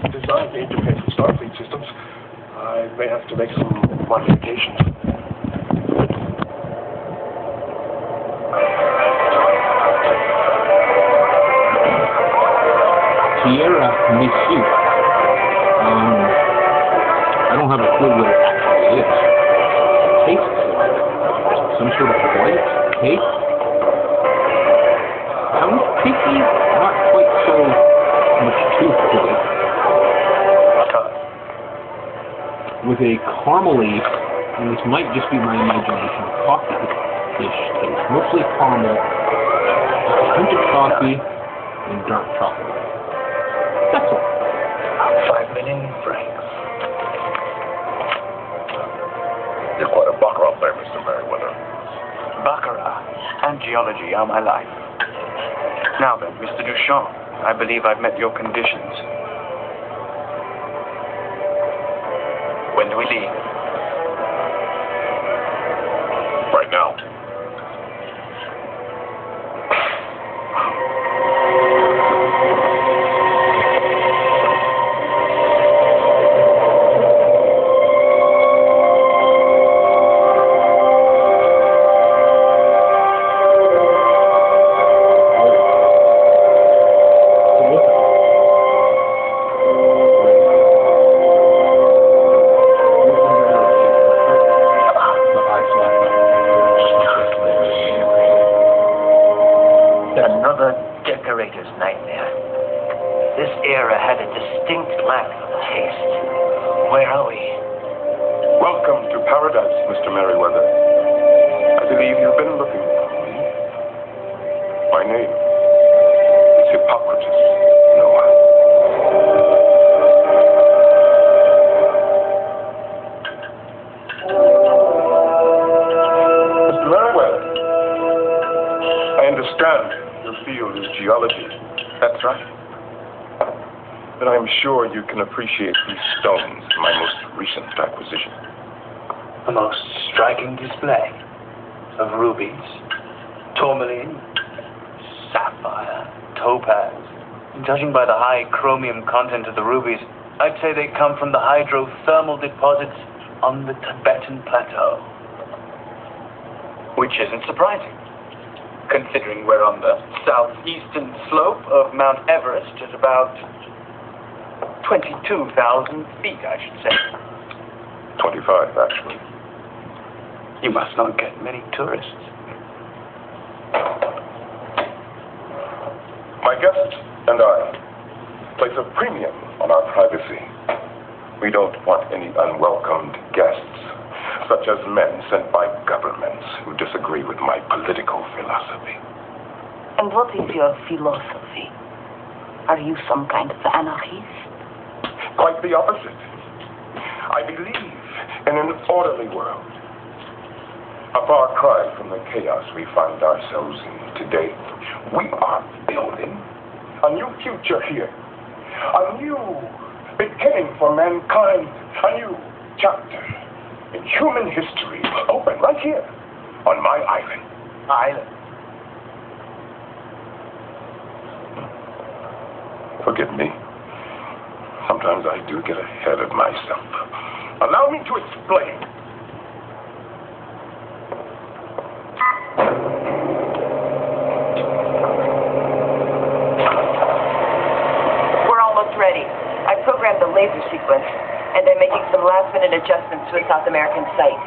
design the interface with Starfleet systems. I may have to make some modifications. Tierra Misu. I don't have a clue what it actually is. Tastes some sort of white cake. Sounds picky, not quite so much tooth to it. With a caramely, and this might just be my imagination, coffee-ish taste. Mostly caramel, just a hint of coffee, and dark chocolate. That's all. 5 million francs. You're quite a baccarat there, Mr. Merriweather. Baccarat and geology are my life. Now then, Mr. Duchamp, I believe I've met your conditions. When do we leave? Right now. Another decorator's nightmare. This era had a distinct lack of taste. Where are we? Welcome to paradise, Mr. Merriweather. I believe you've been looking for me. My name is Hippocrates, Noah. Mr. Merriweather, I understand your field is geology. That's right. Then I'm sure you can appreciate these stones, my most recent acquisition. A most striking display of rubies, tourmaline, sapphire, topaz. Judging by the high chromium content of the rubies, I'd say they come from the hydrothermal deposits on the Tibetan Plateau. Which isn't surprising, considering we're on the southeastern slope of Mount Everest at about 22,000 feet, I should say. 25, actually. You must not get many tourists. My guest and I place a premium on our privacy. We don't want any unwelcomed guests, such as men sent by governments who disagree with my political philosophy. And what is your philosophy? Are you some kind of anarchist? Quite the opposite. I believe in an orderly world. A far cry from the chaos we find ourselves in today. We are building a new future here. A new beginning for mankind. A new chapter in human history. Open right here on my island. Island? Forgive me. Sometimes I do get ahead of myself. Allow me to explain. We're almost ready. I programmed the laser sequence, and I'm making some last-minute adjustments to a South American site.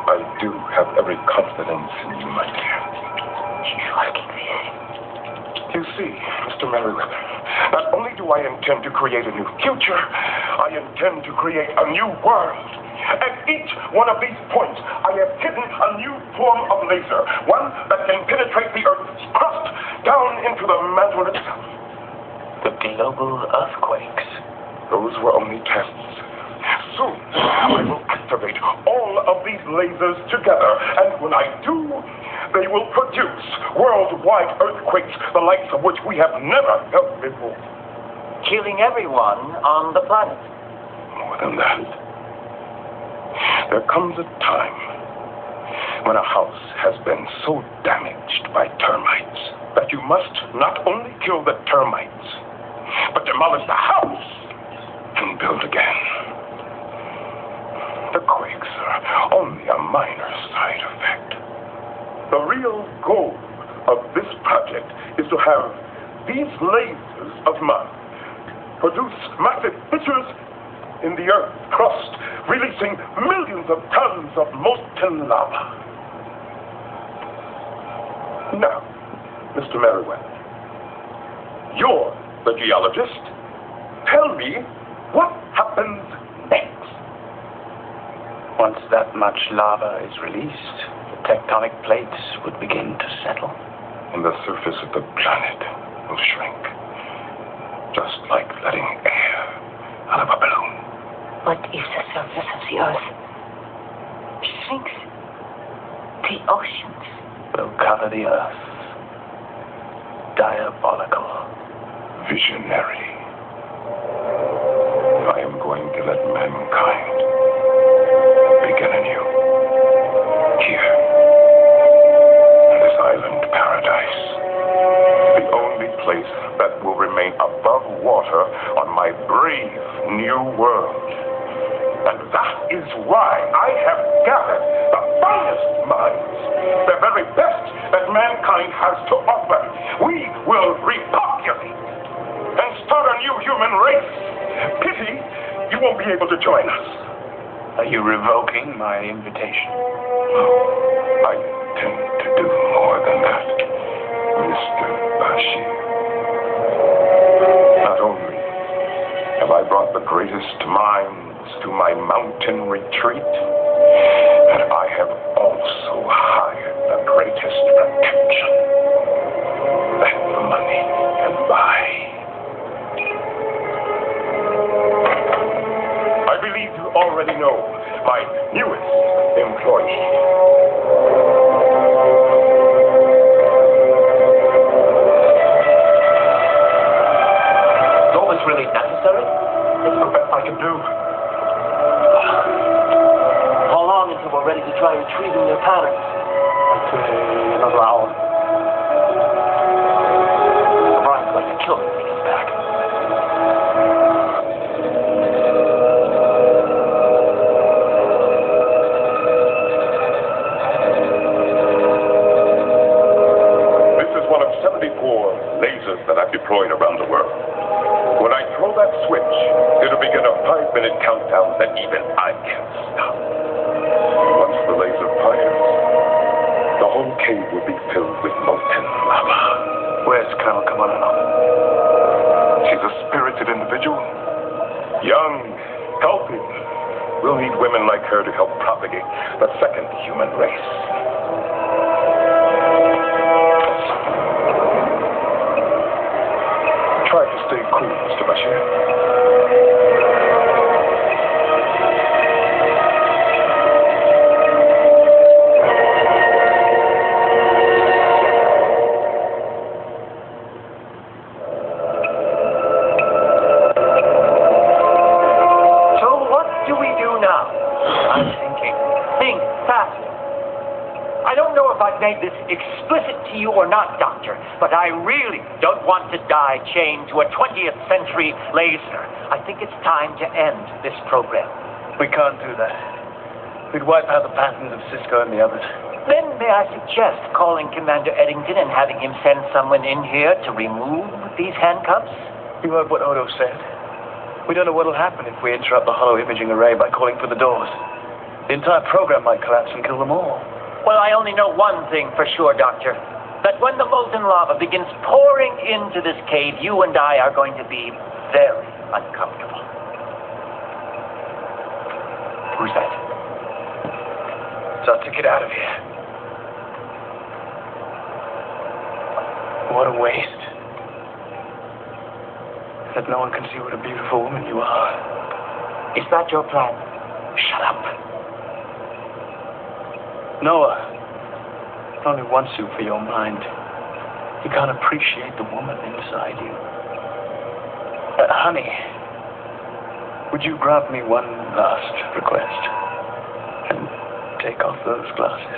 I do have every confidence in you, my dear. You see, Mr. Merriweather, not only do I intend to create a new future, I intend to create a new world. At each one of these points, I have hidden a new form of laser, one that can penetrate the Earth's crust down into the mantle itself. The global earthquakes. Those were only tests. Soon, I will activate all of these lasers together, and when I do, they will produce worldwide earthquakes, the likes of which we have never felt before. Killing everyone on the planet. More than that. There comes a time when a house has been so damaged by termites that you must not only kill the termites, but demolish the house and build again. The quakes are only a minor side effect. The real goal of this project is to have these lasers of mine produce massive fissures in the Earth's crust, releasing millions of tons of molten lava. Now, Mr. Merriweather, you're the geologist. Tell me, what happens next? Once that much lava is released, the tectonic plates would begin to settle. And the surface of the planet will shrink, just like letting air out of a balloon. What if the surface of the Earth shrinks? The oceans Will cover the Earth. Diabolical. Visionary. I am going to let mankind begin anew. Here, in this island paradise. The only place that will remain above water on my brave new world. And that is why I have gathered the finest minds, the very best that mankind has to offer. We will repopulate and start a new human race. Pity you won't be able to join us. Are you revoking my invitation? I intend to do more than that, Mr. Bashir. Not only have I brought the greatest minds to my mountain retreat, and I have also hired the greatest protection that money can buy. I believe you already know my newest employee. Is all this really necessary? It's the best I can do. How long until we're ready to try retrieving their patterns? I'd say another hour. Brian's going to kill me when he gets back. This is one of 74 lasers that I've deployed around the world. When I throw that switch, it'll begin a 5-minute countdown that even I can't stop. Once the laser fires, the whole cave will be filled with molten lava. Where's Colonel Kamalano? She's a spirited individual. Young, healthy. We'll need women like her to help propagate the second human race. Try to stay cool, Mr. Bashir. So what do we do now? I'm thinking. Think fast. I don't know if I've made this explicit to you or not, Doctor, but I really don't want to die chained to a 20th century laser. I think it's time to end this program. We can't do that. We'd wipe out the patterns of Cisco and the others. Then may I suggest calling Commander Eddington and having him send someone in here to remove these handcuffs? You heard what Odo said. We don't know what'll happen if we interrupt the hollow imaging array by calling for the doors. The entire program might collapse and kill them all. Well, I only know one thing for sure, Doctor. That when the molten lava begins pouring into this cave, you and I are going to be very uncomfortable. Who's that? It's our ticket out of here. What a waste. That no one can see what a beautiful woman you are. Is that your plan? Shut up. Noah, only one suit for your mind. You can't appreciate the woman inside you. Honey, would you grant me one last request? And take off those glasses?